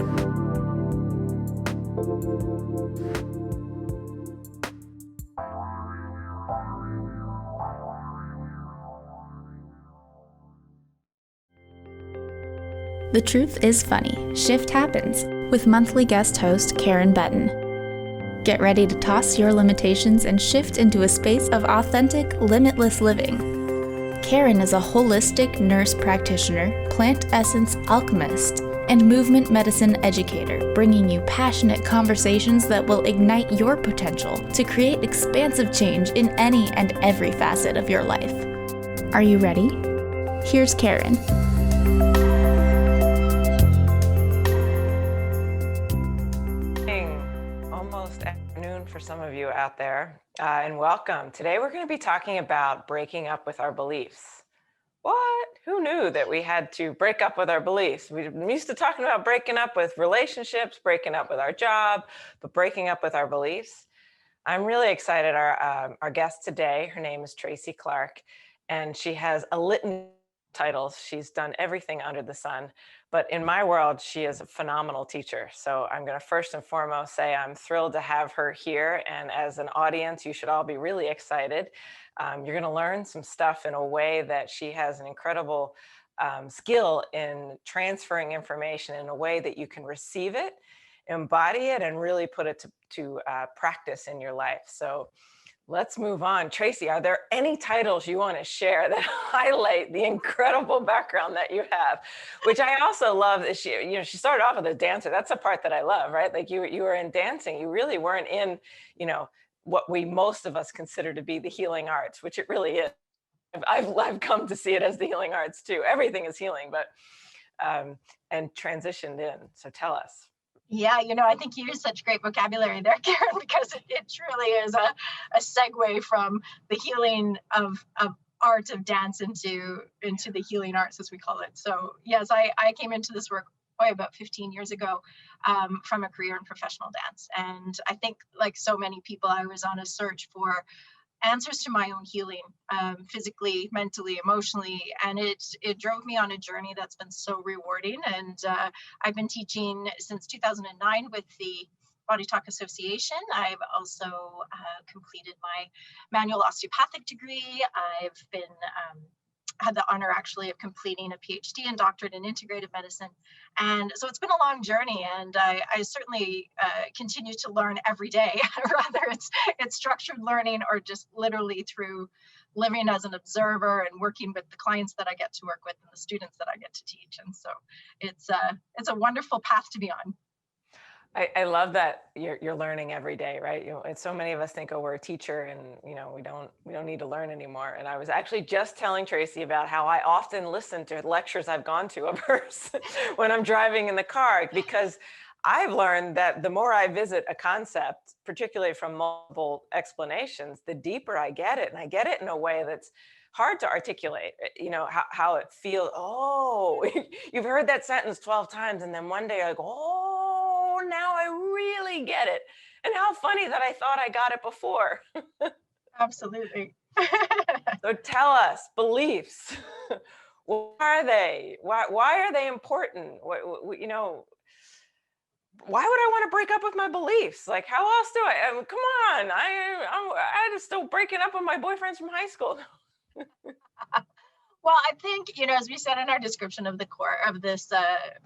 The Truth is Funny, Shift Happens, with monthly guest host Karen Betten. Get ready to toss your limitations and shift into a space of authentic, limitless living. Karen is a holistic nurse practitioner, plant essence alchemist, and movement medicine educator, bringing you passionate conversations that will ignite your potential to create expansive change in any and every facet of your life. Are you ready? Here's Karen. Almost afternoon for some of you out there, and welcome. Today we're going to be talking about breaking up with our beliefs. What? Who knew that we had to break up with our beliefs? We're used to talking about breaking up with relationships, breaking up with our job, but breaking up with our beliefs. I'm really excited. Our guest today, her name is Tracey Clark, and she has a litany of titles. She's done everything under the sun, but in my world, she is a phenomenal teacher. So I'm going to first and foremost say I'm thrilled to have her here, and as an audience, you should all be really excited. You're going to learn some stuff in a way that she has an incredible skill in transferring information in a way that you can receive it, embody it, and really put it to practice in your life. So let's move on. Tracey, are there any titles you want to share that highlight the incredible background that you have? Which I also love that she started off as a dancer. That's a part that I love, right? Like you were in dancing. You really weren't in, what most of us consider to be the healing arts, which it really is. I've come to see it as the healing arts too. Everything is healing, but and transitioned in. So tell us. Yeah, I think you use such great vocabulary there, Karen, because it truly is a segue from the healing of art of dance into the healing arts, as we call it. So yes, I came into this work about 15 years ago from a career in professional dance. And I think like so many people, I was on a search for answers to my own healing, physically, mentally, emotionally, and it drove me on a journey that's been so rewarding. And I've been teaching since 2009 with the Body Talk Association. I've also completed my manual osteopathic degree. I've been had the honor actually of completing a PhD in Doctorate and Integrative Medicine. And so it's been a long journey, and I certainly continue to learn every day, whether it's structured learning or just literally through living as an observer and working with the clients that I get to work with and the students that I get to teach. And so it's a wonderful path to be on. I love that you're learning every day, right? And so many of us think, oh, we're a teacher and we don't need to learn anymore. And I was actually just telling Tracey about how I often listen to lectures I've gone to of hers when I'm driving in the car, because I've learned that the more I visit a concept, particularly from multiple explanations, the deeper I get it. And I get it in a way that's hard to articulate, how it feels. Oh, you've heard that sentence 12 times. And then one day I go, oh, now I really get it. And how funny that I thought I got it before. Absolutely. So tell us, beliefs. What are they? Why are they important? Why would I want to break up with my beliefs? Like, how else do I? Come on, I just still breaking up with my boyfriends from high school. Well, I think, as we said in our description of the core of this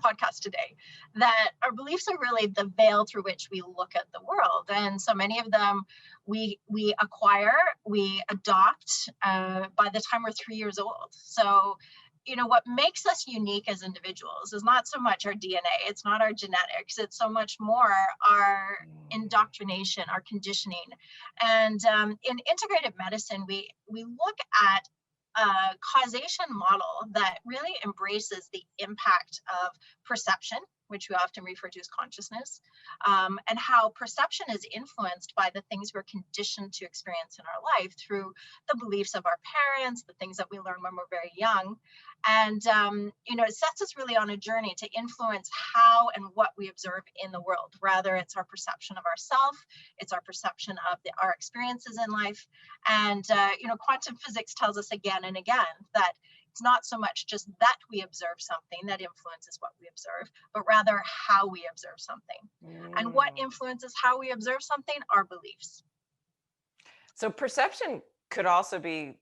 podcast today, that our beliefs are really the veil through which we look at the world. And so many of them we acquire, we adopt by the time we're 3 years old. So, what makes us unique as individuals is not so much our DNA, it's not our genetics, it's so much more our indoctrination, our conditioning. And in integrative medicine, we look at a causation model that really embraces the impact of perception, which we often refer to as consciousness, and how perception is influenced by the things we're conditioned to experience in our life through the beliefs of our parents, the things that we learn when we're very young. And, it sets us really on a journey to influence how and what we observe in the world. Rather, it's our perception of ourself, it's our perception of our experiences in life. And, quantum physics tells us again and again that it's not so much just that we observe something that influences what we observe, but rather how we observe something. And what influences how we observe something? Our beliefs. So perception could also be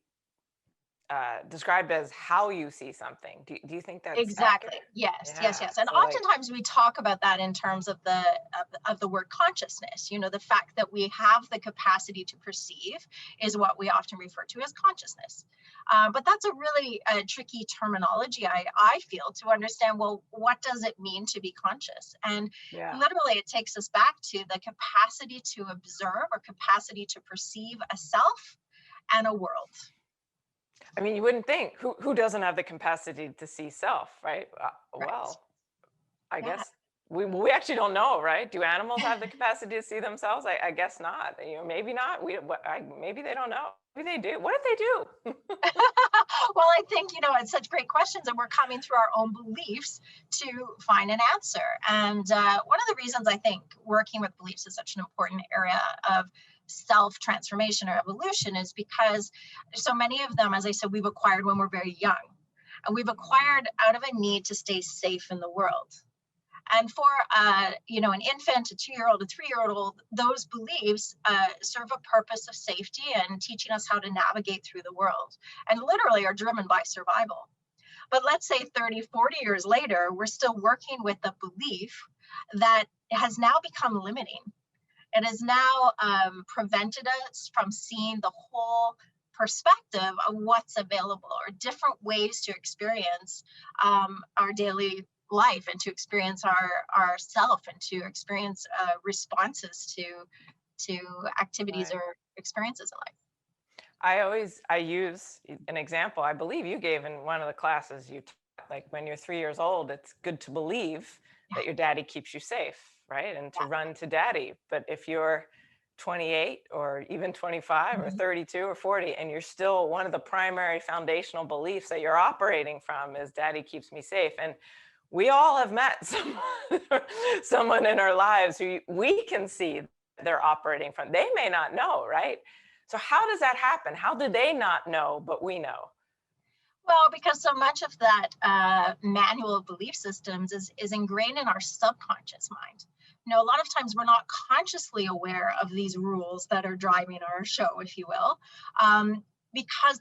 described as how you see something. Do you think that's Exactly? accurate? Yes, Yeah. yes, yes. And So like, oftentimes we talk about that in terms of the word consciousness. You know, the fact that we have the capacity to perceive is what we often refer to as consciousness. But that's a really tricky terminology, I feel, to understand, well, what does it mean to be conscious? And yeah. literally it takes us back to the capacity to observe or capacity to perceive a self and a world. I mean, you wouldn't think who doesn't have the capacity to see self, right? Right. Well, I Yeah. guess we actually don't know, right? Do animals have the capacity to see themselves? I guess not. You know, maybe not. Maybe they don't know. Maybe they do. What if they do? Well, I think, you know, it's such great questions, and we're coming through our own beliefs to find an answer. And one of the reasons I think working with beliefs is such an important area of self-transformation or evolution is because so many of them, as I said, we've acquired when we're very young. And we've acquired out of a need to stay safe in the world. And for you know, an infant, a 2-year-old, a 3-year-old, those beliefs serve a purpose of safety and teaching us how to navigate through the world, and literally are driven by survival. But let's say 30, 40 years later, we're still working with a belief that has now become limiting. It has now prevented us from seeing the whole perspective of what's available, or different ways to experience our daily life, and to experience our self, and to experience responses to activities Right. or experiences in life. I use an example I believe you gave in one of the classes you taught. Like when you're 3 years old, it's good to believe that your daddy keeps you safe, right? And to run to daddy. But if you're 28 or even 25 or 32 or 40, and you're still, one of the primary foundational beliefs that you're operating from is daddy keeps me safe. And we all have met someone in our lives who we can see they're operating from. They may not know, right? So how does that happen? How do they not know, but we know? Well, because so much of that manual of belief systems is ingrained in our subconscious mind. You know, a lot of times we're not consciously aware of these rules that are driving our show, if you will, because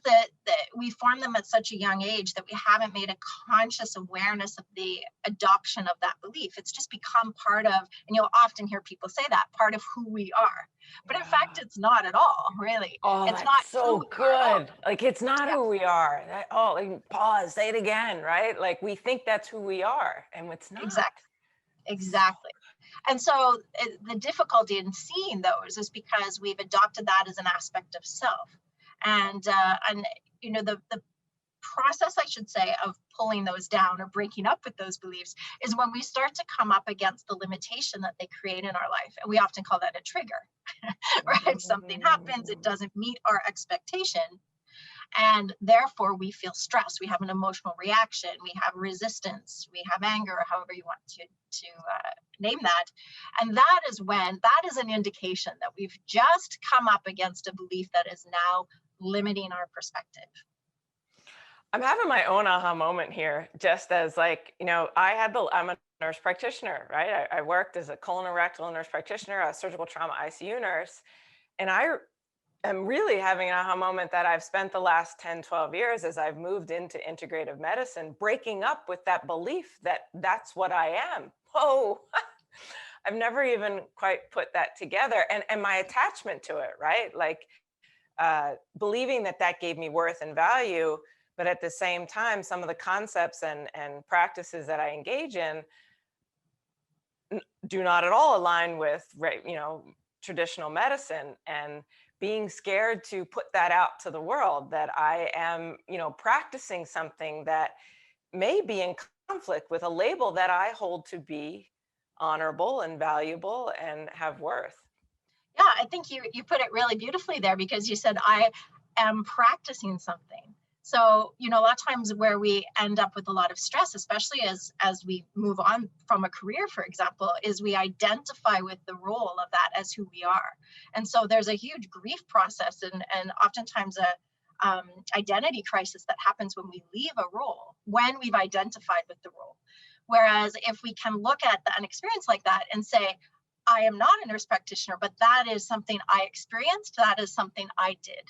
we form them at such a young age that we haven't made a conscious awareness of the adoption of that belief. It's just become part of, and you'll often hear people say that, part of who we are. But in fact, it's not at all, really. Oh, It's that's not so who we are. good. Like, it's not Yeah. who we are. Like, pause, say it again, right? Like, we think that's who we are, and it's not. Exactly. And so the difficulty in seeing those is because we've adopted that as an aspect of self. And you know, the process, I should say, of pulling those down or breaking up with those beliefs is when we start to come up against the limitation that they create in our life. And we often call that a trigger, right? Something happens, it doesn't meet our expectation. And therefore we feel stress, we have an emotional reaction, we have resistance, we have anger, or however you want to name that. And that is an indication that we've just come up against a belief that is now limiting our perspective. I'm having my own aha moment here, just as, like, you know, I'm a nurse practitioner, right? I worked as a colorectal nurse practitioner, a surgical trauma ICU nurse. And I am really having an aha moment that I've spent the last 10, 12 years as I've moved into integrative medicine, breaking up with that belief that that's what I am. Whoa, I've never even quite put that together. And my attachment to it, right? Like believing that that gave me worth and value, but at the same time, some of the concepts and practices that I engage in do not at all align with, you know, traditional medicine, and being scared to put that out to the world, that I am, you know, practicing something that may be in conflict with a label that I hold to be honorable and valuable and have worth. Yeah, I think you put it really beautifully there, because you said I am practicing something. So, you know, a lot of times where we end up with a lot of stress, especially as we move on from a career, for example, is we identify with the role of that as who we are. And so there's a huge grief process, and oftentimes identity crisis that happens when we leave a role, when we've identified with the role. Whereas if we can look at an experience like that and say, I am not a nurse practitioner, but that is something I experienced, that is something I did,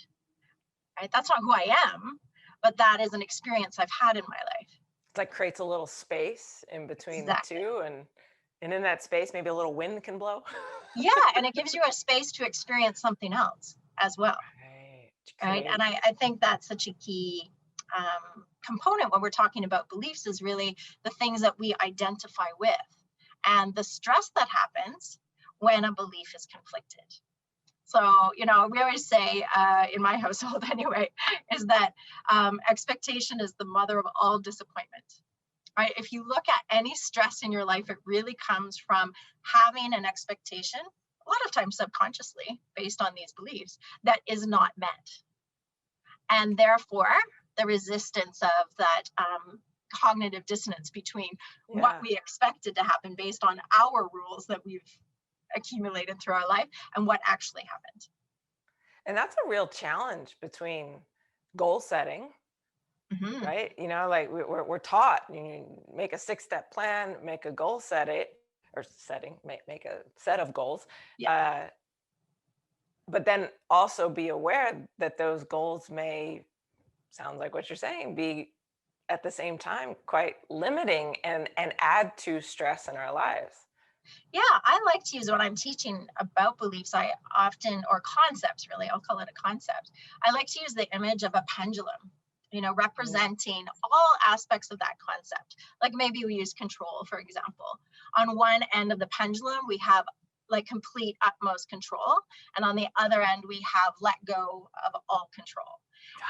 right? That's not who I am, but that is an experience I've had in my life. It's like creates a little space in between Exactly. the two, and in that space, maybe a little wind can blow. Yeah, and it gives you a space to experience something else as well, right? And I think that's such a key component when we're talking about beliefs, is really the things that we identify with and the stress that happens when a belief is conflicted. So, we always say in my household anyway, is that expectation is the mother of all disappointment, right? If you look at any stress in your life, it really comes from having an expectation, a lot of times subconsciously, based on these beliefs, that is not met. And therefore, the resistance of that cognitive dissonance between what we expected to happen based on our rules that we've accumulated through our life and what actually happened. And that's a real challenge between goal setting, right? Like we're taught, you make a 6-step plan, make a goal make a set of goals. Yeah. But then also be aware that those goals may, sound like what you're saying, be at the same time quite limiting and add to stress in our lives. Yeah, I like to use, when I'm teaching about beliefs, I often, or concepts really, I'll call it a concept. I like to use the image of a pendulum, representing all aspects of that concept. Like maybe we use control, for example. On one end of the pendulum, we have like complete utmost control. And on the other end, we have let go of all control.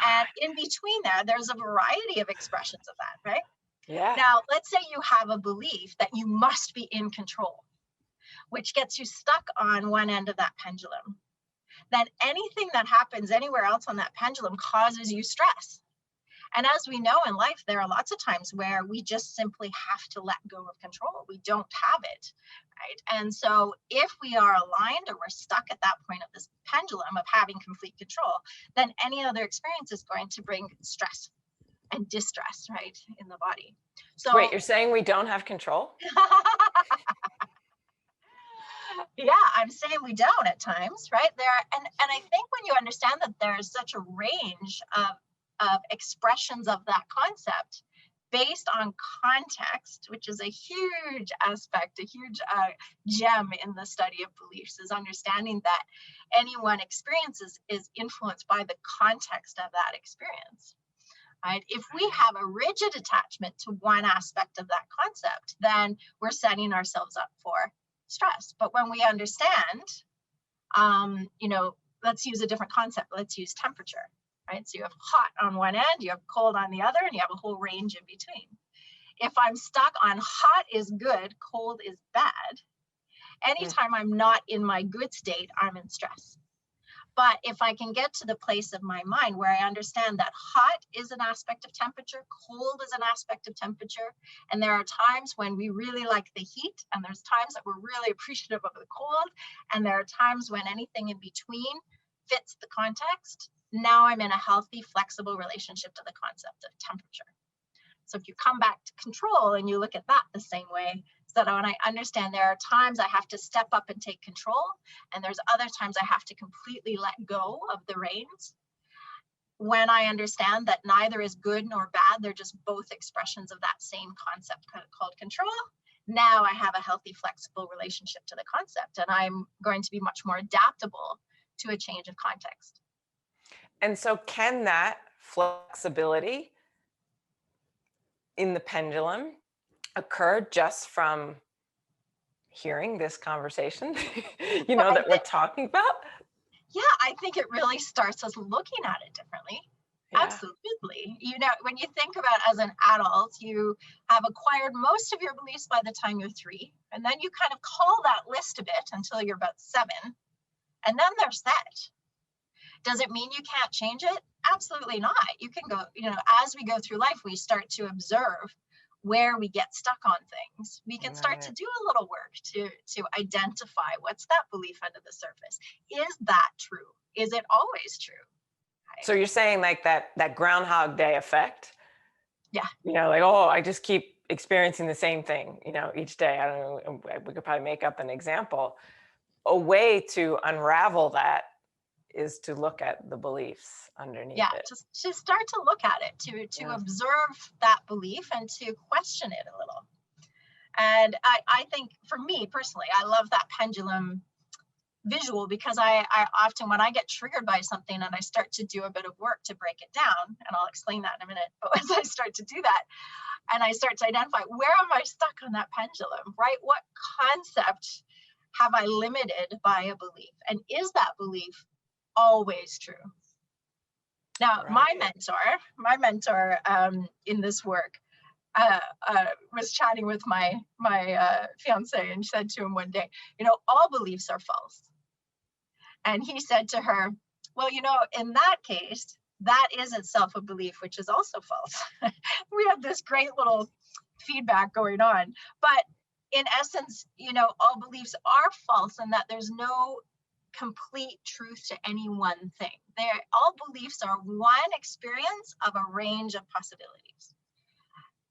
And in between there's a variety of expressions of that, right? Yeah. Now, let's say you have a belief that you must be in control, which gets you stuck on one end of that pendulum. Then anything that happens anywhere else on that pendulum causes you stress. And as we know in life, there are lots of times where we just simply have to let go of control. We don't have it, right? And so if we are aligned or we're stuck at that point of this pendulum of having complete control, then any other experience is going to bring stress and distress, right, in the body. So wait, you're saying we don't have control? Yeah, I'm saying we don't at times, right? And I think when you understand that there's such a range of expressions of that concept based on context, which is a huge aspect, a huge gem in the study of beliefs, is understanding that any one experience is influenced by the context of that experience. Right? If we have a rigid attachment to one aspect of that concept, then we're setting ourselves up for stress. But when we understand, let's use a different concept. Let's use temperature, right? So you have hot on one end, you have cold on the other, and you have a whole range in between. If I'm stuck on hot is good, cold is bad, anytime I'm not in my good state, I'm in stress. But if I can get to the place of my mind where I understand that hot is an aspect of temperature, cold is an aspect of temperature, and there are times when we really like the heat, and there's times that we're really appreciative of the cold, and there are times when anything in between fits the context, now I'm in a healthy, flexible relationship to the concept of temperature. So if you come back to control and you look at that the same way, so that when I understand there are times I have to step up and take control, and there's other times I have to completely let go of the reins. When I understand that neither is good nor bad, they're just both expressions of that same concept called control, now I have a healthy, flexible relationship to the concept, and I'm going to be much more adaptable to a change of context. And so can that flexibility in the pendulum occur just from hearing this conversation, that we're talking about? Yeah, I think it really starts us looking at it differently. Yeah. Absolutely. When you think about as an adult, you have acquired most of your beliefs by the time you're 3, and then you kind of call that list a bit until you're about 7, and then they're set. Does it mean you can't change it? Absolutely not. You can go, as we go through life, we start to observe where we get stuck on things. We can start to do a little work to identify what's that belief under the surface. Is that true? Is it always true? So you're saying like that Groundhog Day effect? Yeah. Like, oh, I just keep experiencing the same thing, each day. I don't know, we could probably make up an example. A way to unravel that is to look at the beliefs underneath it. Just to start to look at it, to observe that belief and to question it a little. And I think for me personally, I love that pendulum visual, because I often, when I get triggered by something and I start to do a bit of work to break it down, and I'll explain that in a minute, but as I start to do that and I start to identify, where am I stuck on that pendulum, right? What concept have I limited by a belief? And is that belief always true? Now, Right. my mentor in this work was chatting with my fiance, and said to him one day, all beliefs are false. And he said to her, well, in that case, that is itself a belief, which is also false. We had this great little feedback going on. But in essence, all beliefs are false, and that there's no complete truth to any one thing. All beliefs are one experience of a range of possibilities.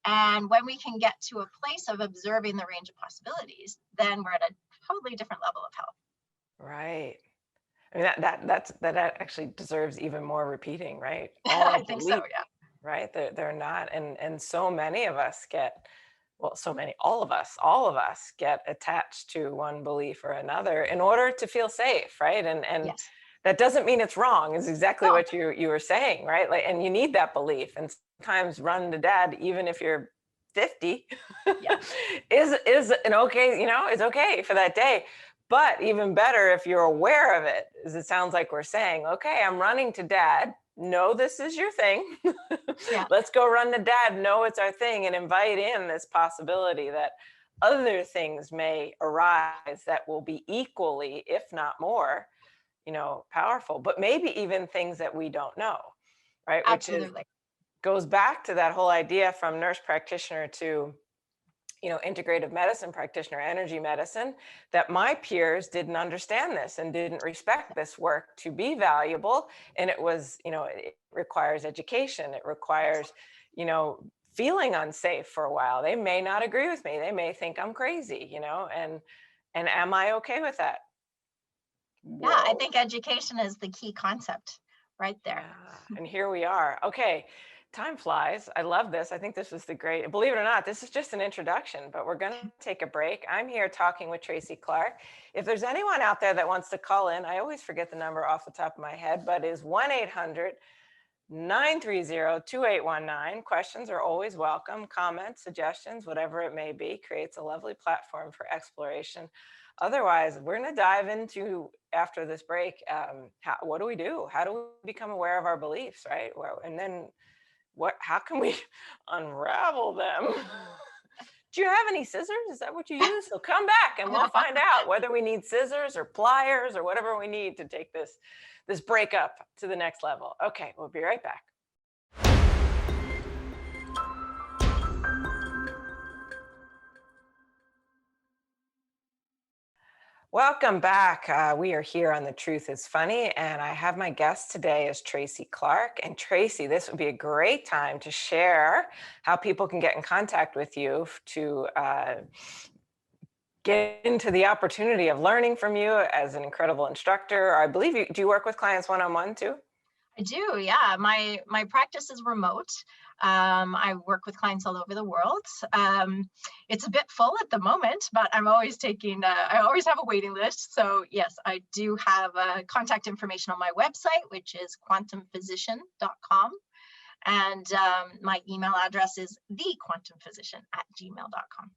And when we can get to a place of observing the range of possibilities, then we're at a totally different level of health. Right. I mean, that actually deserves even more repeating, right? I think so, yeah. Right. They're not. And so many of us all of us get attached to one belief or another in order to feel safe. Right. And Yes. that doesn't mean it's wrong, is exactly what you were saying. Right. Like, and you need that belief. And sometimes run to dad, even if you're 50, is an okay, it's okay for that day. But even better, if you're aware of it, as it sounds like we're saying, okay, I'm running to dad. No, this is your thing. Let's go run to dad. No, it's our thing. And invite in this possibility that other things may arise that will be equally, if not more, powerful, but maybe even things that we don't know, right? Absolutely. Which goes back to that whole idea from nurse practitioner to integrative medicine practitioner, energy medicine, that my peers didn't understand this and didn't respect this work to be valuable. And it was, it requires education. It requires, feeling unsafe for a while. They may not agree with me. They may think I'm crazy, and am I okay with that? Whoa. Yeah, I think education is the key concept right there. Yeah. And here we are. Okay. Time flies. I love this. I think this is believe it or not, this is just an introduction, but we're going to take a break. I'm here talking with Tracey Clark. If there's anyone out there that wants to call in, I always forget the number off the top of my head, but is 1-800-930-2819. Questions are always welcome. Comments, suggestions, whatever it may be, creates a lovely platform for exploration. Otherwise, we're going to dive into, after this break, what do we do? How do we become aware of our beliefs, right? And then how can we unravel them? Do you have any scissors? Is that what you use? So come back and we'll find out whether we need scissors or pliers or whatever we need to take this breakup to the next level. Okay, we'll be right back. Welcome back. We are here on The Truth is Funny, and I have my guest today is Tracey Clark. And Tracey, this would be a great time to share how people can get in contact with you to get into the opportunity of learning from you as an incredible instructor. I believe do you work with clients one-on-one too? I do, yeah. My practice is remote. I work with clients all over the world. It's a bit full at the moment, but I'm always I always have a waiting list. So yes, I do have contact information on my website, which is quantumphysician.com. And my email address is thequantumphysician@gmail.com.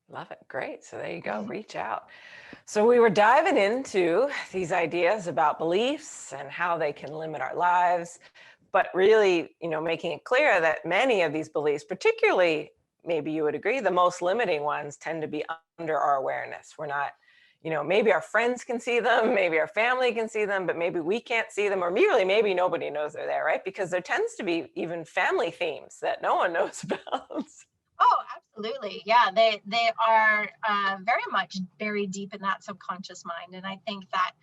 Love it. Great. So there you go. Reach out. So we were diving into these ideas about beliefs and how they can limit our lives, but really, making it clear that many of these beliefs, particularly, maybe you would agree, the most limiting ones tend to be under our awareness. We're not, maybe our friends can see them, maybe our family can see them, but maybe we can't see them, or maybe nobody knows they're there, right? Because there tends to be even family themes that no one knows about. Oh, absolutely. Yeah, they are very much buried deep in that subconscious mind. And I think that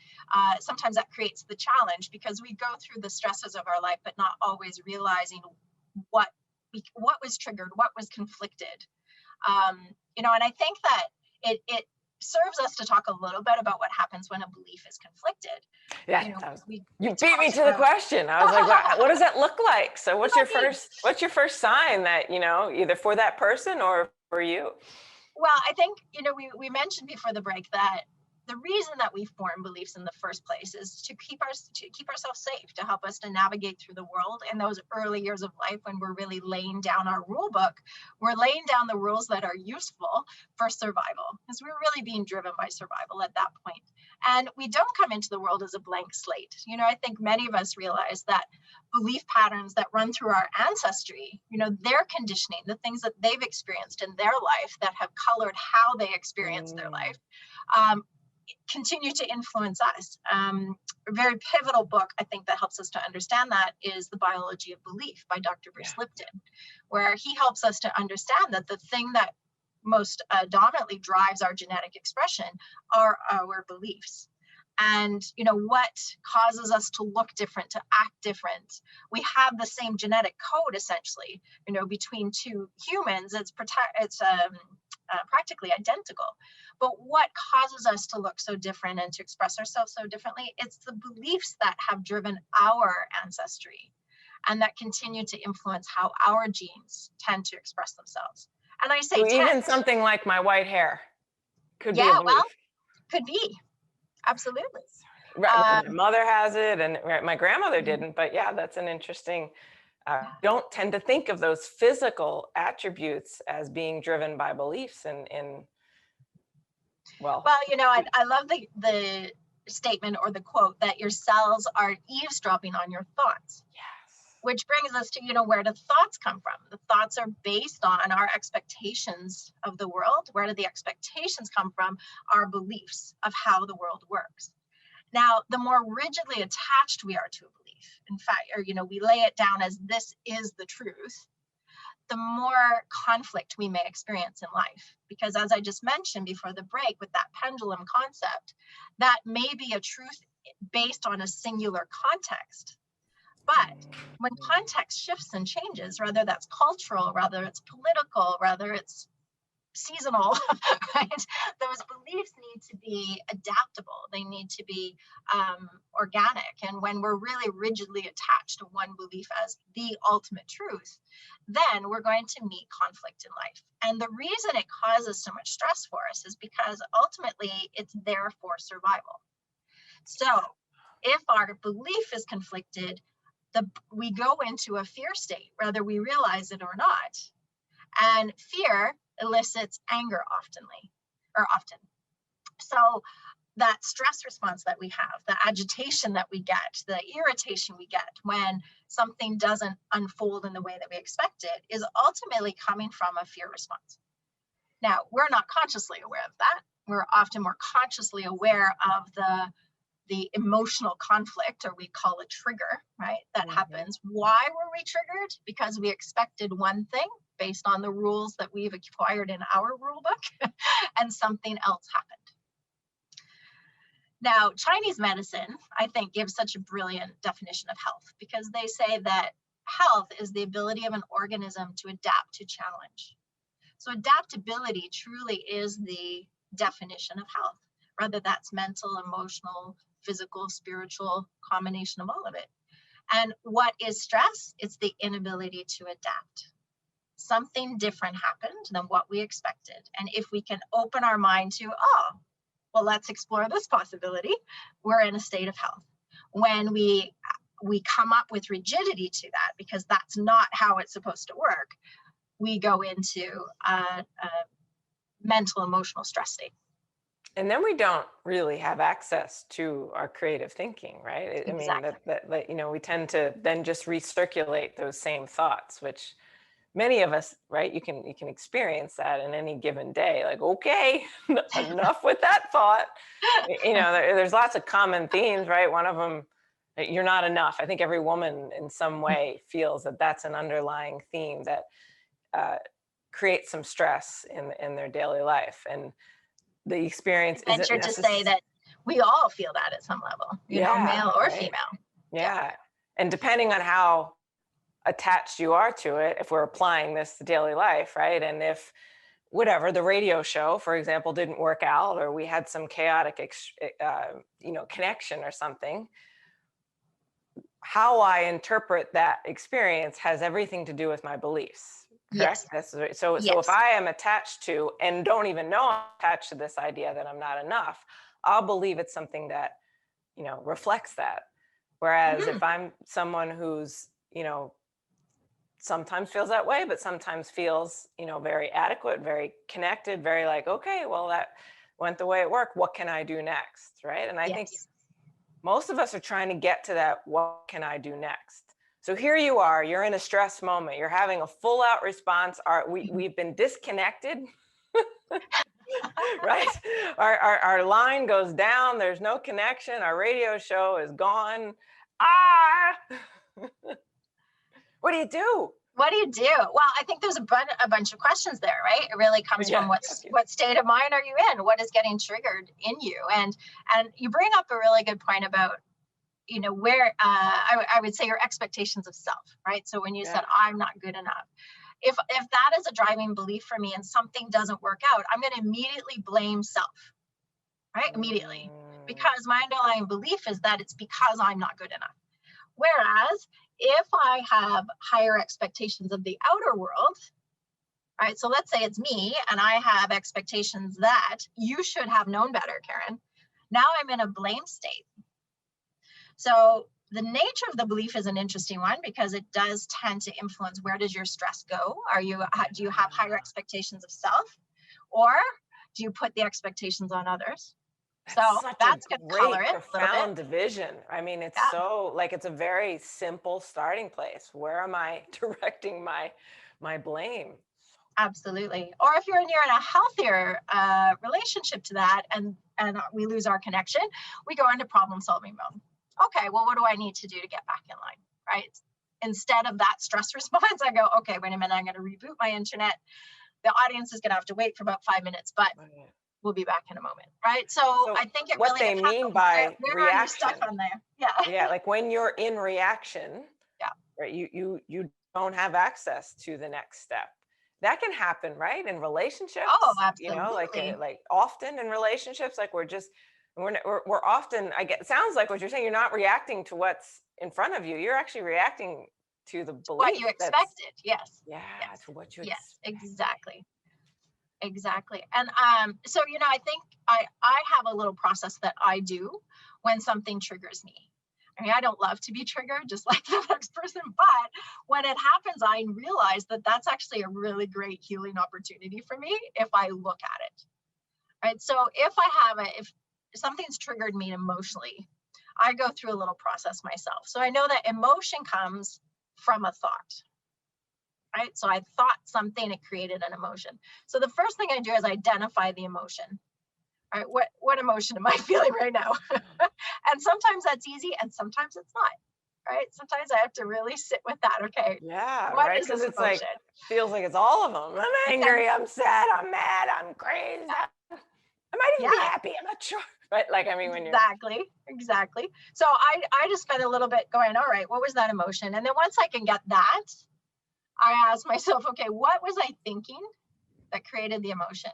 sometimes that creates the challenge because we go through the stresses of our life, but not always realizing what what was triggered, what was conflicted. And I think that it serves us to talk a little bit about what happens when a belief is conflicted. Yeah, We you beat me talked to the about question. I was like, what does that look like? So what's your Right. first sign that, either for that person or for you? Well, I think, we mentioned before the break that the reason that we form beliefs in the first place is to keep ourselves safe, to help us to navigate through the world in those early years of life when we're really laying down our rule book. We're laying down the rules that are useful for survival, because we're really being driven by survival at that point. And we don't come into the world as a blank slate. I think many of us realize that belief patterns that run through our ancestry, their conditioning, the things that they've experienced in their life that have colored how they experience their life, continue to influence us. A very pivotal book, I think, that helps us to understand that is The Biology of Belief by Dr. Bruce Lipton, where he helps us to understand that the thing that most dominantly drives our genetic expression are our beliefs. And what causes us to look different, to act different. We have the same genetic code essentially, between two humans. It's practically identical. But what causes us to look so different and to express ourselves so differently? It's the beliefs that have driven our ancestry and that continue to influence how our genes tend to express themselves. And I say So even something like my white hair could be a belief. Well, could be. Absolutely. Right, my mother has it, and my grandmother didn't. But yeah, that's an interesting. Don't tend to think of those physical attributes as being driven by beliefs. I love the statement or the quote that your cells are eavesdropping on your thoughts. Yes. Which brings us to, where do thoughts come from? The thoughts are based on our expectations of the world. Where do the expectations come from? Our beliefs of how the world works. Now, the more rigidly attached we are to a belief, in fact, or, we lay it down as this is the truth, the more conflict we may experience in life. Because as I just mentioned before the break with that pendulum concept, that may be a truth based on a singular context. But when context shifts and changes, whether that's cultural, whether it's political, whether it's seasonal, right? Those beliefs need to be adaptable. They need to be organic. And when we're really rigidly attached to one belief as the ultimate truth, then we're going to meet conflict in life. And the reason it causes so much stress for us is because ultimately it's there for survival. So if our belief is conflicted, we go into a fear state, whether we realize it or not. And fear elicits anger often. So that stress response that we have, the agitation that we get, the irritation we get when something doesn't unfold in the way that we expect it is ultimately coming from a fear response. Now, we're not consciously aware of that. We're often more consciously aware of the emotional conflict, or we call it trigger, right? That happens. Why were we triggered? Because we expected one thing based on the rules that we've acquired in our rule book, and something else happened. Now, Chinese medicine, I think, gives such a brilliant definition of health, because they say that health is the ability of an organism to adapt to challenge. So adaptability truly is the definition of health, whether that's mental, emotional, physical, spiritual, combination of all of it. And what is stress? It's the inability to adapt. Something different happened than what we expected. And if we can open our mind to, let's explore this possibility, we're in a state of health. When we come up with rigidity to that, because that's not how it's supposed to work, we go into a mental, emotional stress state. And then we don't really have access to our creative thinking, right? Exactly. I mean, we tend to then just recirculate those same thoughts, which many of us, right? You can experience that in any given day. Like, okay, enough with that thought. There's lots of common themes, right? One of them, you're not enough. I think every woman in some way feels that that's an underlying theme that create some stress in their daily life, and the experience I isn't venture to say that we all feel that at some level, you know, male or female. Yeah. And depending on how attached you are to it, if we're applying this to daily life, right? And if whatever, the radio show, for example, didn't work out, or we had some chaotic, connection or something, how I interpret that experience has everything to do with my beliefs. Correct? Yes. So if I am attached to, and don't even know I'm attached to this idea that I'm not enough, I'll believe it's something that, reflects that. Whereas if I'm someone who's, sometimes feels that way, but sometimes feels, very adequate, very connected, very like, okay, well, that went the way it worked. What can I do next? Right. And I think most of us are trying to get to that, what can I do next? So here you are, you're in a stress moment, you're having a full out response. We've been disconnected, right? Our line goes down, there's no connection, our radio show is gone. What do you do? What do you do? Well, I think there's a bunch of questions there, right? It really comes from what state of mind are you in? What is getting triggered in you? And you bring up a really good point about, where I would say your expectations of self, right? So when you said, I'm not good enough, if that is a driving belief for me and something doesn't work out, I'm going to immediately blame self, right? Immediately, because my underlying belief is that it's because I'm not good enough. Whereas if I have higher expectations of the outer world, right? So let's say it's me and I have expectations that you should have known better, Karen. Now I'm in a blame state. So the nature of the belief is an interesting one because it does tend to influence, where does your stress go? Do you have higher expectations of self, or do you put the expectations on others? That's going to color it a profound division. I mean, it's so like, it's a very simple starting place. Where am I directing my blame? Absolutely. Or if you're in a healthier relationship to that, and we lose our connection, we go into problem solving mode. Okay, well, what do I need to do to get back in line, right? Instead of that stress response, I go, okay, wait a minute, I'm going to reboot my internet. The audience is going to have to wait for about 5 minutes, but we'll be back in a moment, right? So I think it what really they mean by where reaction. Are you stuck on there? Yeah, like when you're in reaction, right, you don't have access to the next step. That can happen, right, in relationships. Oh, absolutely. Like often in relationships, like we're often, it sounds like what you're saying, you're not reacting to what's in front of you. You're actually reacting to the belief. What you expected, yes. Yeah, to what you expected. Exactly. And so, I think I have a little process that I do when something triggers me. I mean, I don't love to be triggered just like the next person, but when it happens, I realize that that's actually a really great healing opportunity for me if I look at it. Right. So if something's triggered me emotionally, I go through a little process myself. So I know that emotion comes from a thought. Right. So I thought something, it created an emotion. So the first thing I do is identify the emotion. All right. What emotion am I feeling right now? And sometimes that's easy and sometimes it's not. Right. Sometimes I have to really sit with that. Okay. Yeah. What is this emotion? Like, feels like it's all of them. I'm angry. I'm sad. I'm mad. I'm crazy. I might even be happy. I'm not sure. Right. Like, I mean, when you're. Exactly. So I just spent a little bit going, all right, what was that emotion? And then once I can get that, I ask myself, okay, what was I thinking that created the emotion?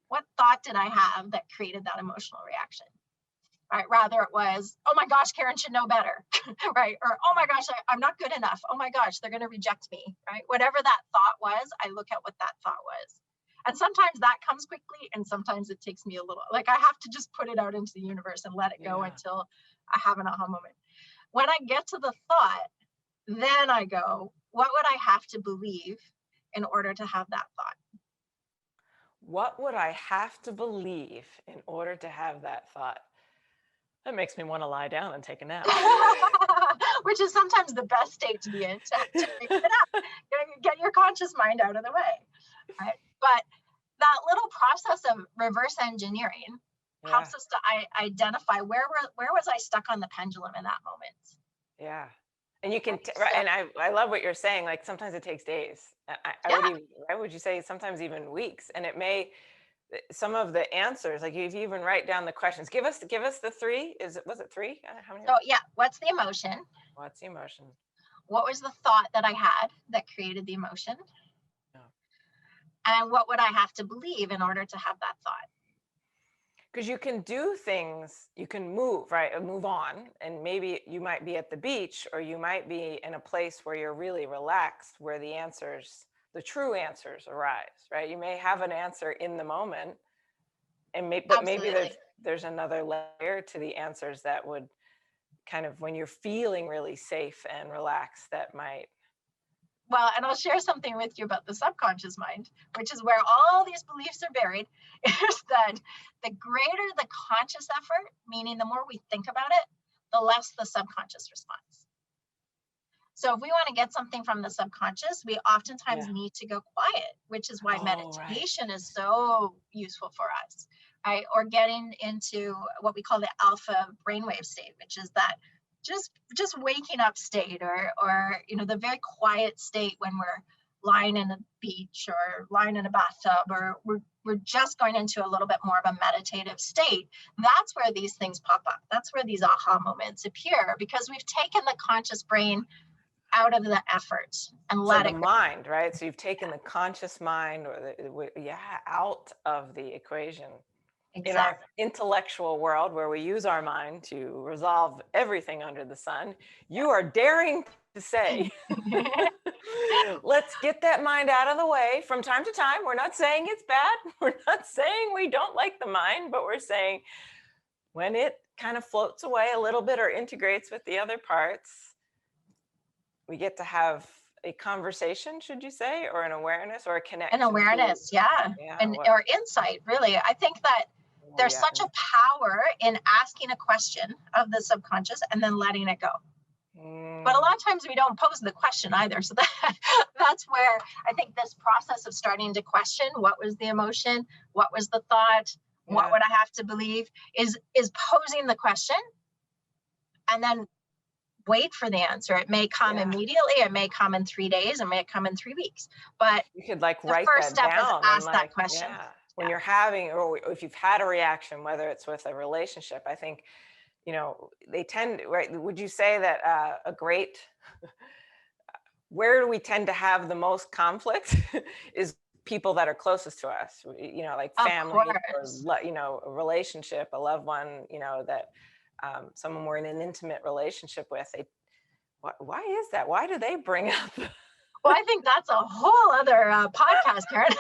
What thought did I have that created that emotional reaction? Right? Rather it was, oh my gosh, Karen should know better, right? Or, oh my gosh, I'm not good enough. Oh my gosh, they're going to reject me, right? Whatever that thought was, I look at what that thought was. And sometimes that comes quickly and sometimes it takes me a little, like I have to just put it out into the universe and let it go until I have an aha moment. When I get to the thought, then I go, what would I have to believe in order to have that thought? What would I have to believe in order to have that thought? That makes me want to lie down and take a nap. Which is sometimes the best state to be in, to take a nap. Get your conscious mind out of the way. Right? But that little process of reverse engineering helps us to identify where was I stuck on the pendulum in that moment. Yeah. And you can, So, right, and I love what you're saying. Like sometimes it takes days. I would yeah. even, right, would you say sometimes even weeks? And it may, some of the answers, like if you even write down the questions, give us the three. Was it three? How many? So yeah, what's the emotion? What's the emotion? What was the thought that I had that created the emotion? Yeah. And what would I have to believe in order to have that thought? Because you can do things, you can move, right? Move on. And maybe you might be at the beach, or you might be in a place where you're really relaxed, where the answers, the true answers arise, right? You may have an answer in the moment, but maybe Absolutely. there's another layer to the answers that would kind of, when you're feeling really safe and relaxed, that might. Well, and I'll share something with you about the subconscious mind, which is where all these beliefs are buried, is that the greater the conscious effort, meaning the more we think about it, the less the subconscious responds. So if we want to get something from the subconscious, we oftentimes need to go quiet, which is why meditation is so useful for us, right? Or getting into what we call the alpha brainwave state, which is that just waking up state, or the very quiet state when we're lying in a beach or lying in a bathtub, or we're just going into a little bit more of a meditative state. That's where these things pop up. That's where these aha moments appear, because we've taken the conscious brain out of the effort and let it go. Mind, right? So you've taken the conscious mind, out of the equation. Exactly. In our intellectual world, where we use our mind to resolve everything under the sun, you are daring to say, let's get that mind out of the way from time to time. We're not saying it's bad. We're not saying we don't like the mind, but we're saying when it kind of floats away a little bit or integrates with the other parts, we get to have a conversation, should you say, or an awareness or a connection. An awareness, or insight, really. I think that there's such a power in asking a question of the subconscious and then letting it go. But a lot of times we don't pose the question either. So that's where I think this process of starting to question what was the emotion, what was the thought, what would I have to believe, is posing the question and then wait for the answer. It may come immediately, it may come in 3 days, it may come in 3 weeks. But you could write the first step is ask that question. When you're having, or if you've had a reaction, whether it's with a relationship, I think, they tend, right? Would you say that where do we tend to have the most conflict is people that are closest to us, like family, or a relationship, a loved one, that someone we're in an intimate relationship with. Why is that? Why do they bring up? Well, I think that's a whole other podcast, Karen.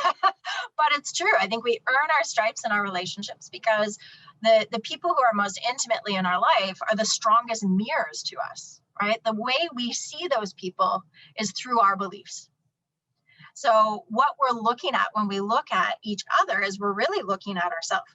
But it's true. I think we earn our stripes in our relationships because the people who are most intimately in our life are the strongest mirrors to us, right? The way we see those people is through our beliefs. So what we're looking at when we look at each other is we're really looking at ourselves.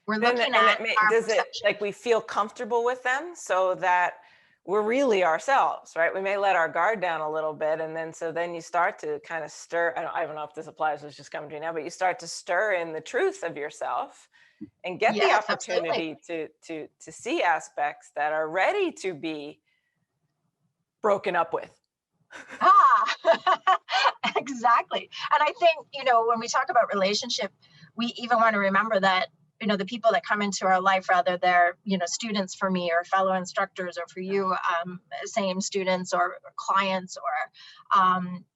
We're looking at our perception. Like we feel comfortable with them so that we're really ourselves, right? We may let our guard down a little bit. And then you start to kind of stir. I don't know if this applies, it's just coming to you now, but you start to stir in the truth of yourself and get the opportunity to see aspects that are ready to be broken up with. Exactly. And I think, when we talk about relationship, we even want to remember that the people that come into our life, rather they're, students for me or fellow instructors, or for you, same students or clients, or,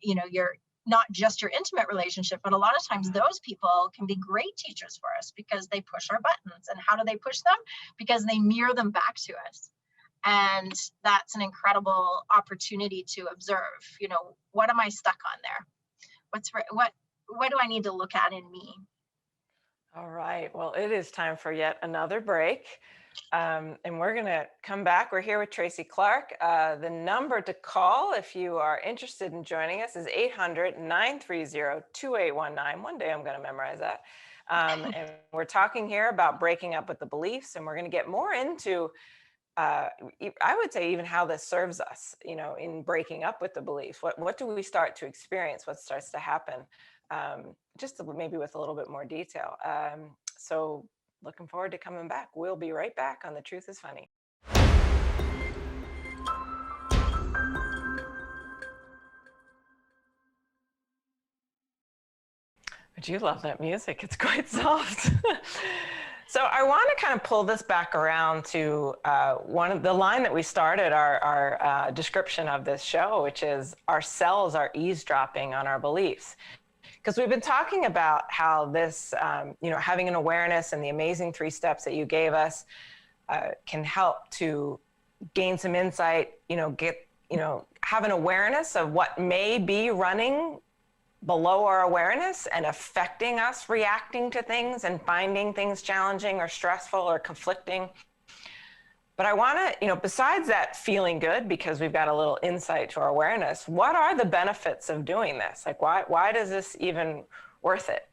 you're not just your intimate relationship, but a lot of times those people can be great teachers for us because they push our buttons. And how do they push them? Because they mirror them back to us. And that's an incredible opportunity to observe, what am I stuck on there? What do I need to look at in me? All right. Well, it is time for yet another break. And we're going to come back. We're here with Tracey Clark. The number to call if you are interested in joining us is 800-930-2819. One day I'm going to memorize that. And we're talking here about breaking up with the beliefs, and we're going to get more into, I would say, even how this serves us, in breaking up with the beliefs. What do we start to experience? What starts to happen? Just maybe with a little bit more detail. So looking forward to coming back. We'll be right back on The Truth is Funny. I do love that music. It's quite soft. So I want to kind of pull this back around to one of the line that we started our description of this show, which is our cells are eavesdropping on our beliefs. Because we've been talking about how this, having an awareness and the amazing 3 steps that you gave us can help to gain some insight, have an awareness of what may be running below our awareness and affecting us reacting to things and finding things challenging or stressful or conflicting. But I want to, besides that feeling good because we've got a little insight to our awareness, what are the benefits of doing this? Like, why does this even worth it?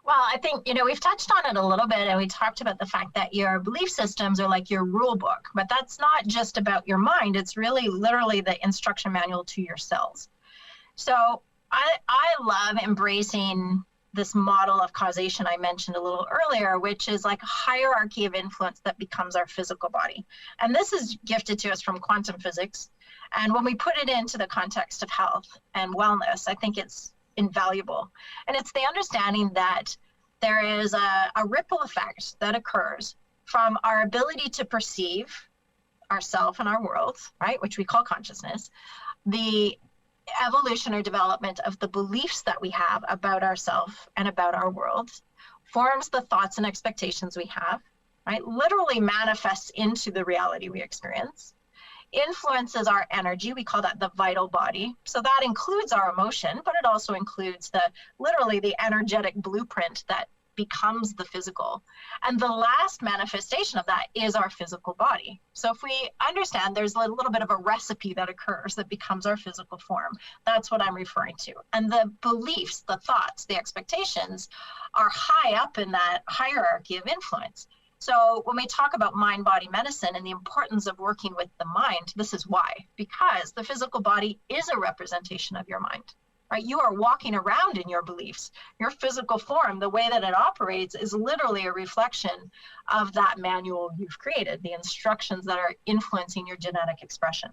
Well, I think, we've touched on it a little bit, and we talked about the fact that your belief systems are like your rule book, but that's not just about your mind. It's really literally the instruction manual to your cells. So I love embracing this model of causation I mentioned a little earlier, which is like a hierarchy of influence that becomes our physical body. And this is gifted to us from quantum physics. And when we put it into the context of health and wellness, I think it's invaluable. And it's the understanding that there is a ripple effect that occurs from our ability to perceive ourself and our world, right, which we call consciousness, the evolution or development of the beliefs that we have about ourselves and about our world forms the thoughts and expectations we have, right? Literally manifests into the reality we experience, influences our energy. We call that the vital body. So that includes our emotion, but it also includes literally the energetic blueprint that becomes the physical. And the last manifestation of that is our physical body. So if we understand there's a little bit of a recipe that occurs that becomes our physical form, that's what I'm referring to. And the beliefs, the thoughts, the expectations are high up in that hierarchy of influence. So when we talk about mind-body medicine and the importance of working with the mind, this is why. Because the physical body is a representation of your mind. Right? You are walking around in your beliefs. Your physical form, the way that it operates, is literally a reflection of that manual you've created, the instructions that are influencing your genetic expression.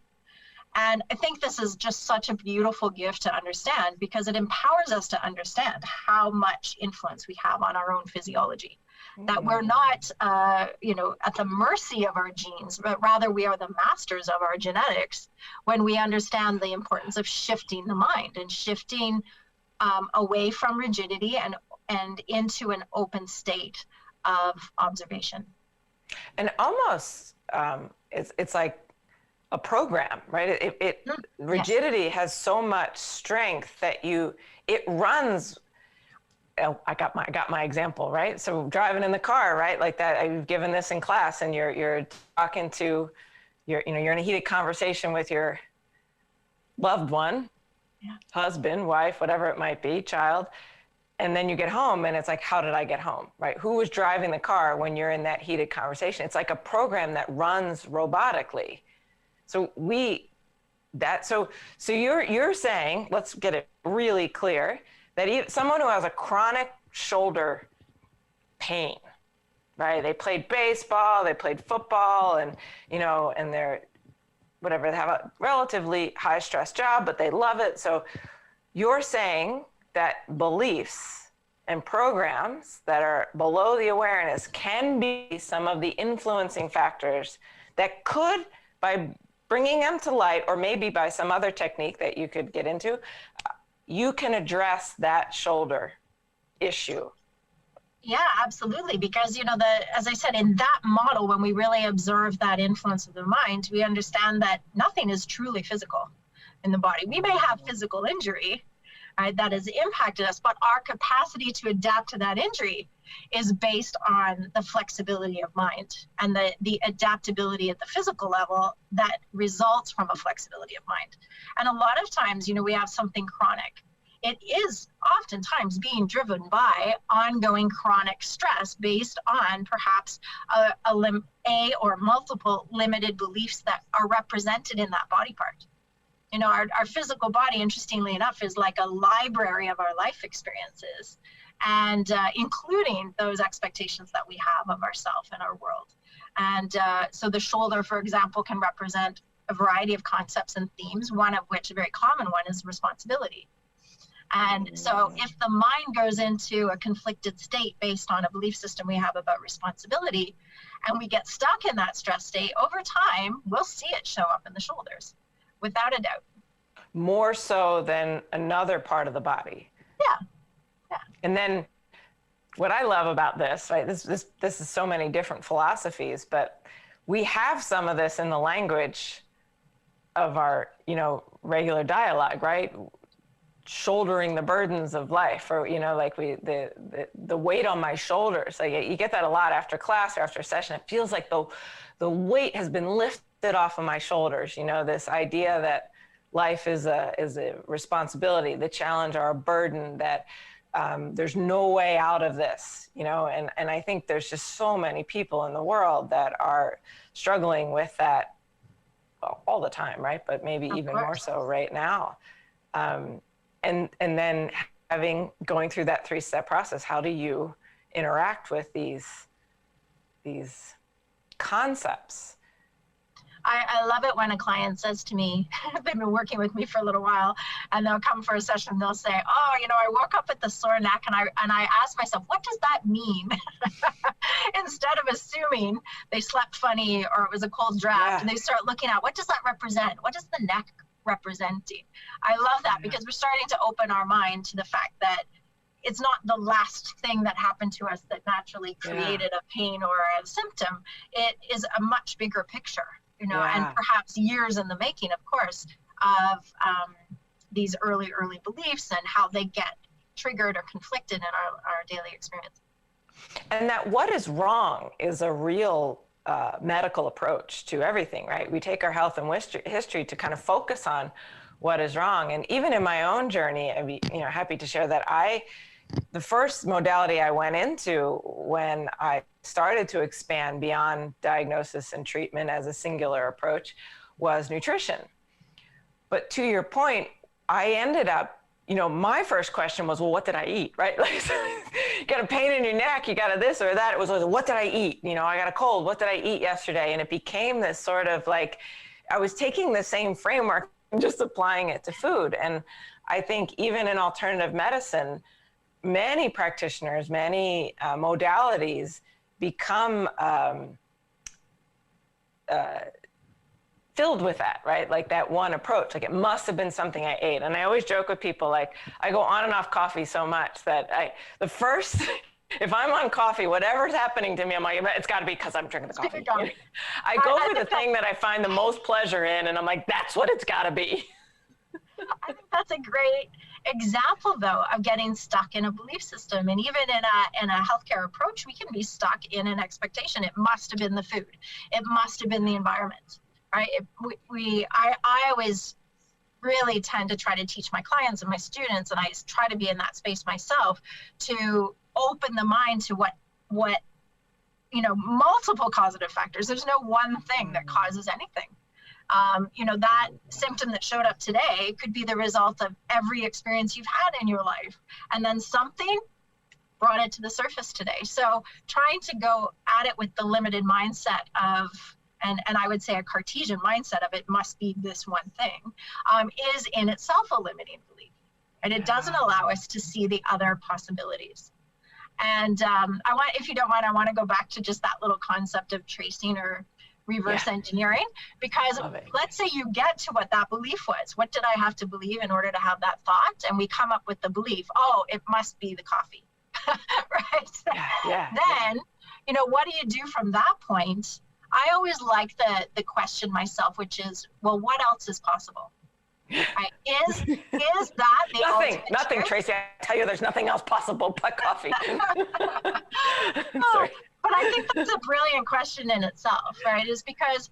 And I think this is just such a beautiful gift to understand because it empowers us to understand how much influence we have on our own physiology. That we're not, at the mercy of our genes, but rather we are the masters of our genetics when we understand the importance of shifting the mind and shifting away from rigidity and into an open state of observation. And almost, it's like a program, right? Rigidity has so much strength that it runs. I got my example, right? So driving in the car, right? Like that, I've given this in class, and you're talking to you're in a heated conversation with your loved one, husband, wife, whatever it might be, child. And then you get home and it's like, how did I get home, right? Who was driving the car when you're in that heated conversation? It's like a program that runs robotically. So you're saying, let's get it really clear, that someone who has a chronic shoulder pain, right? They played baseball, they played football, and they're whatever, they have a relatively high stress job, but they love it. So you're saying that beliefs and programs that are below the awareness can be some of the influencing factors that could, by bringing them to light, or maybe by some other technique that you could get into, you can address that shoulder issue. Yeah, absolutely. Because, as I said, in that model, when we really observe that influence of the mind, we understand that nothing is truly physical in the body. We may have physical injury, right, that has impacted us, but our capacity to adapt to that injury is based on the flexibility of mind and the adaptability at the physical level that results from a flexibility of mind. And a lot of times, we have something chronic. It is oftentimes being driven by ongoing chronic stress based on perhaps a or multiple limited beliefs that are represented in that body part. Our physical body, interestingly enough, is like a library of our life experiences, and including those expectations that we have of ourselves and our world. And so the shoulder, for example, can represent a variety of concepts and themes, one of which, a very common one, is responsibility. And so if the mind goes into a conflicted state based on a belief system we have about responsibility, and we get stuck in that stress state, over time, we'll see it show up in the shoulders, without a doubt. More so than another part of the body. Yeah. And then what I love about this, right, this is so many different philosophies, but we have some of this in the language of our, regular dialogue, right? Shouldering the burdens of life, or, like the weight on my shoulders. Like you get that a lot after class or after a session. It feels like the weight has been lifted off of my shoulders. This idea that life is a responsibility, the challenge or a burden, that there's no way out of this, and I think there's just so many people in the world that are struggling with that, well, all the time, right? But maybe even more so right now. And then going through that 3-step process, how do you interact with these concepts? I love it when a client says to me, they've been working with me for a little while, and they'll come for a session, they'll say, oh, I woke up with the sore neck, and I ask myself, what does that mean? Instead of assuming they slept funny or it was a cold draft, and they start looking at, what does that represent? What does the neck representing? I love that, because we're starting to open our mind to the fact that it's not the last thing that happened to us that naturally created a pain or a symptom. It is a much bigger picture. And perhaps years in the making, of course, of these early beliefs and how they get triggered or conflicted in our daily experience. And that what is wrong is a real medical approach to everything, right? We take our health and history to kind of focus on what is wrong. And even in my own journey, I'd be happy to share that the first modality I went into when I started to expand beyond diagnosis and treatment as a singular approach was nutrition. But to your point, I ended up, my first question was, well, what did I eat, right? Like, you got a pain in your neck, you got a this or that. It was, what did I eat? I got a cold, what did I eat yesterday? And it became this sort of like, I was taking the same framework and just applying it to food. And I think even in alternative medicine, many practitioners, many modalities become filled with that, right? Like that one approach, like it must have been something I ate. And I always joke with people, like I go on and off coffee so much that if I'm on coffee, whatever's happening to me, I'm like, it's gotta be because I'm drinking the coffee. I go for the thing that I find the most pleasure in, and I'm like, that's what it's gotta be. I think that's a great example, though, of getting stuck in a belief system. And even in a healthcare approach, we can be stuck in an expectation. It must have been the food. It must have been the environment, right? I always really tend to try to teach my clients and my students, and I try to be in that space myself, to open the mind to what multiple causative factors. There's no one thing that causes anything. That symptom that showed up today could be the result of every experience you've had in your life. And then something brought it to the surface today. So trying to go at it with the limited mindset of, and I would say a Cartesian mindset of it must be this one thing, is in itself a limiting belief. And it doesn't allow us to see the other possibilities. And if you don't mind, I want to go back to just that little concept of tracing or reverse engineering, because let's say you get to what that belief was. What did I have to believe in order to have that thought? And we come up with the belief, oh, it must be the coffee, right? Then, what do you do from that point? I always like the question myself, which is, well, what else is possible? Right? Is that the nothing, Tracy. I tell you, there's nothing else possible but coffee. Sorry. But I think that's a brilliant question in itself, right? Is because,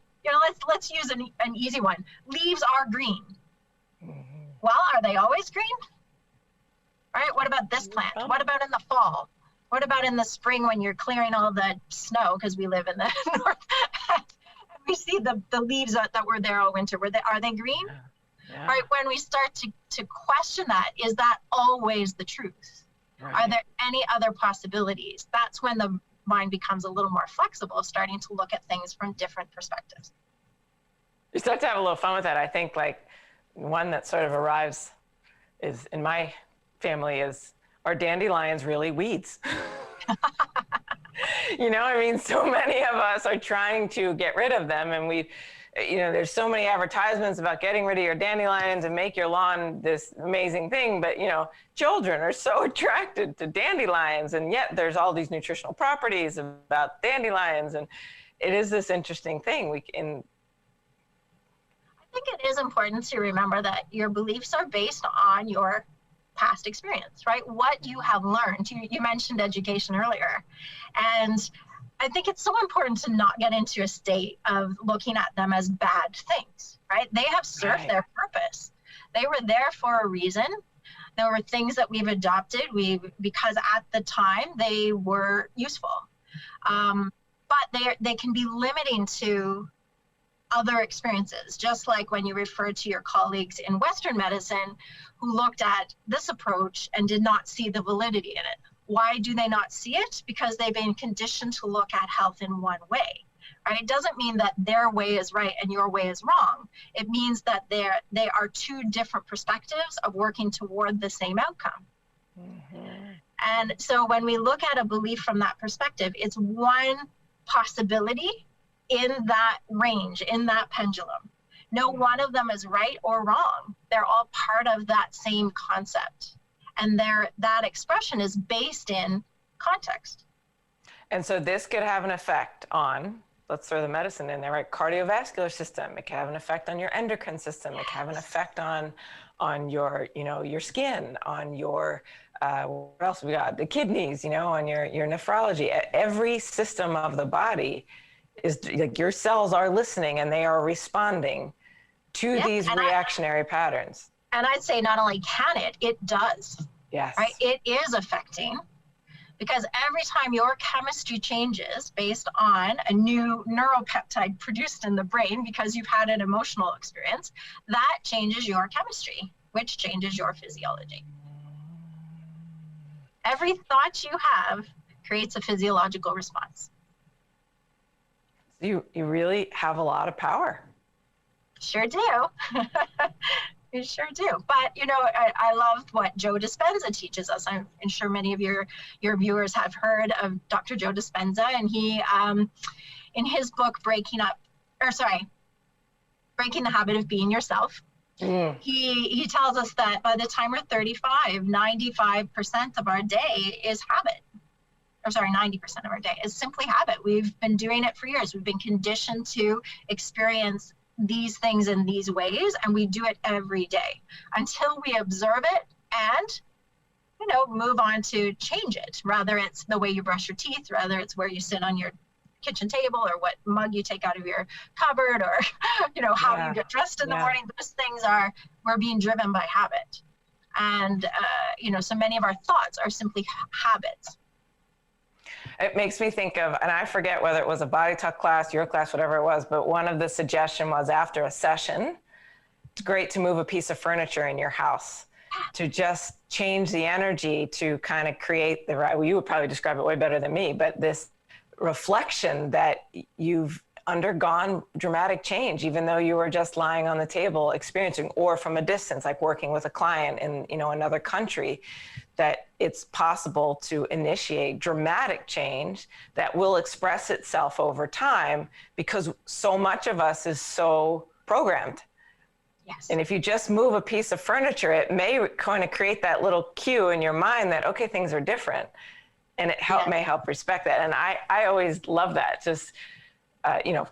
let's use an easy one. Leaves are green. Well, are they always green? Right? What about this plant? What about in the fall? What about in the spring when you're clearing all the snow, because we live in the north? We see the leaves that were there all winter. Are they green? Right? When we start to question that, is that always the truth? Right. Are there any other possibilities? That's when the mind becomes a little more flexible, starting to look at things from different perspectives. You start to have a little fun with that. I think like one that sort of arrives is in my family is, are dandelions really weeds? You know, I mean, so many of us are trying to get rid of them, and there's so many advertisements about getting rid of your dandelions and make your lawn this amazing thing, but children are so attracted to dandelions, and yet there's all these nutritional properties about dandelions, and it is this interesting thing. I think it is important to remember that your beliefs are based on your past experience, right? What you have learned. You mentioned education earlier. And I think it's so important to not get into a state of looking at them as bad things, right? They have served their purpose. They were there for a reason. There were things that we've adopted because at the time they were useful. But they can be limiting to other experiences, just like when you referred to your colleagues in Western medicine who looked at this approach and did not see the validity in it. Why do they not see it? Because they've been conditioned to look at health in one way, right? It doesn't mean that their way is right and your way is wrong. It means that they are two different perspectives of working toward the same outcome. Mm-hmm. And so when we look at a belief from that perspective, it's one possibility in that range, in that pendulum. No one of them is right or wrong. They're all part of that same concept. And that expression is based in context. And so this could have an effect on, let's throw the medicine in there, right? Cardiovascular system. It can have an effect on your endocrine system. It can have an effect on your, your skin, on your, what else we got? The kidneys, on your nephrology. Every system of the body is like your cells are listening and they are responding to these reactionary patterns. And I'd say not only can it does. Yes. Right? It is affecting, because every time your chemistry changes based on a new neuropeptide produced in the brain because you've had an emotional experience, that changes your chemistry, which changes your physiology. Every thought you have creates a physiological response. You really have a lot of power. Sure do. You sure do. But, I love what Joe Dispenza teaches us. I'm sure many of your viewers have heard of Dr. Joe Dispenza, and he, in his book, Breaking the Habit of Being Yourself, he tells us that by the time we're 35, 95% of our day is habit. 90% of our day is simply habit. We've been doing it for years. We've been conditioned to experience these things in these ways, and we do it every day until we observe it and move on to change it. Rather it's the way you brush your teeth, rather it's where you sit on your kitchen table, or what mug you take out of your cupboard, or how you get dressed in the morning. Those things we're being driven by habit. And so many of our thoughts are simply habits. It makes me think of, and I forget whether it was a body talk class, your class, whatever it was, but one of the suggestion was after a session, it's great to move a piece of furniture in your house to just change the energy to kind of create you would probably describe it way better than me, but this reflection that you've undergone dramatic change, even though you were just lying on the table experiencing, or from a distance, like working with a client in another country, that it's possible to initiate dramatic change that will express itself over time, because so much of us is so programmed. Yes. And if you just move a piece of furniture, it may kind of create that little cue in your mind that, okay, things are different. And it may help respect that. And I always love that. Just,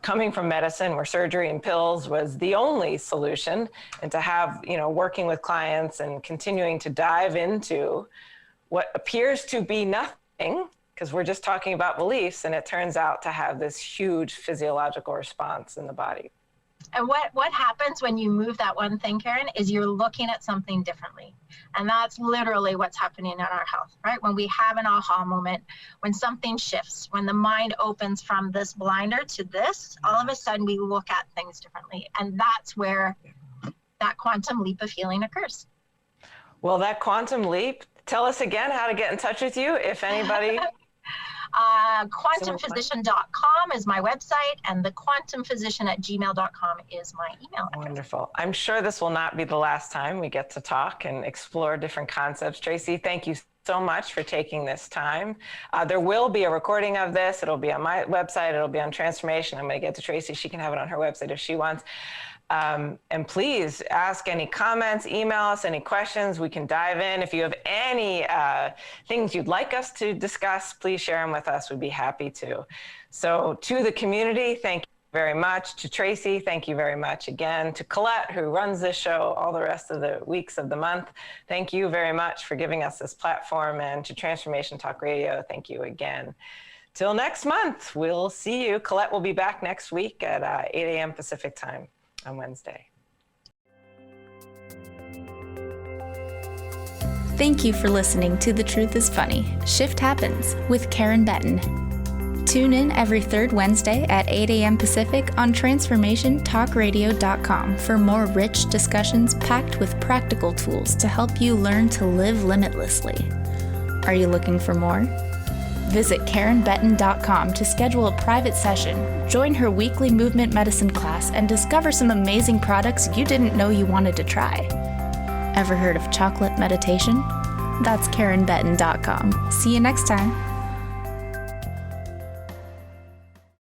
coming from medicine where surgery and pills was the only solution, and to have, working with clients and continuing to dive into what appears to be nothing, because we're just talking about beliefs, and it turns out to have this huge physiological response in the body. And what happens when you move that one thing, Karen, is you're looking at something differently. And that's literally what's happening in our health, right? When we have an aha moment, when something shifts, when the mind opens from this blinder to this, all of a sudden we look at things differently. And that's where that quantum leap of healing occurs. Well, that quantum leap, tell us again how to get in touch with you if anybody. Quantumphysician.com is my website, and thequantumphysician@gmail.com is my email address. Wonderful. I'm sure this will not be the last time we get to talk and explore different concepts. Tracey, thank you so much for taking this time. There will be a recording of this. It'll be on my website. It'll be on Transformation. I'm going to get to Tracey. She can have it on her website if she wants. And please ask any comments, email us any questions. We can dive in. If you have any things you'd like us to discuss, please share them with us. We'd be happy to. So to the community, thank you very much. To Tracey, thank you very much again. To Colette, who runs this show all the rest of the weeks of the month, thank you very much for giving us this platform. And to Transformation Talk Radio, thank you again. Till next month, we'll see you. Colette will be back next week at 8 a.m. Pacific time on Wednesday. Thank you for listening to The Truth is Funny, Shift Happens with Karen Betten. Tune in every third Wednesday at 8 a.m. Pacific on TransformationTalkRadio.com for more rich discussions packed with practical tools to help you learn to live limitlessly. Are you looking for more? Visit KarenBetten.com to schedule a private session, join her weekly movement medicine class, and discover some amazing products you didn't know you wanted to try. Ever heard of chocolate meditation? That's KarenBetten.com. See you next time.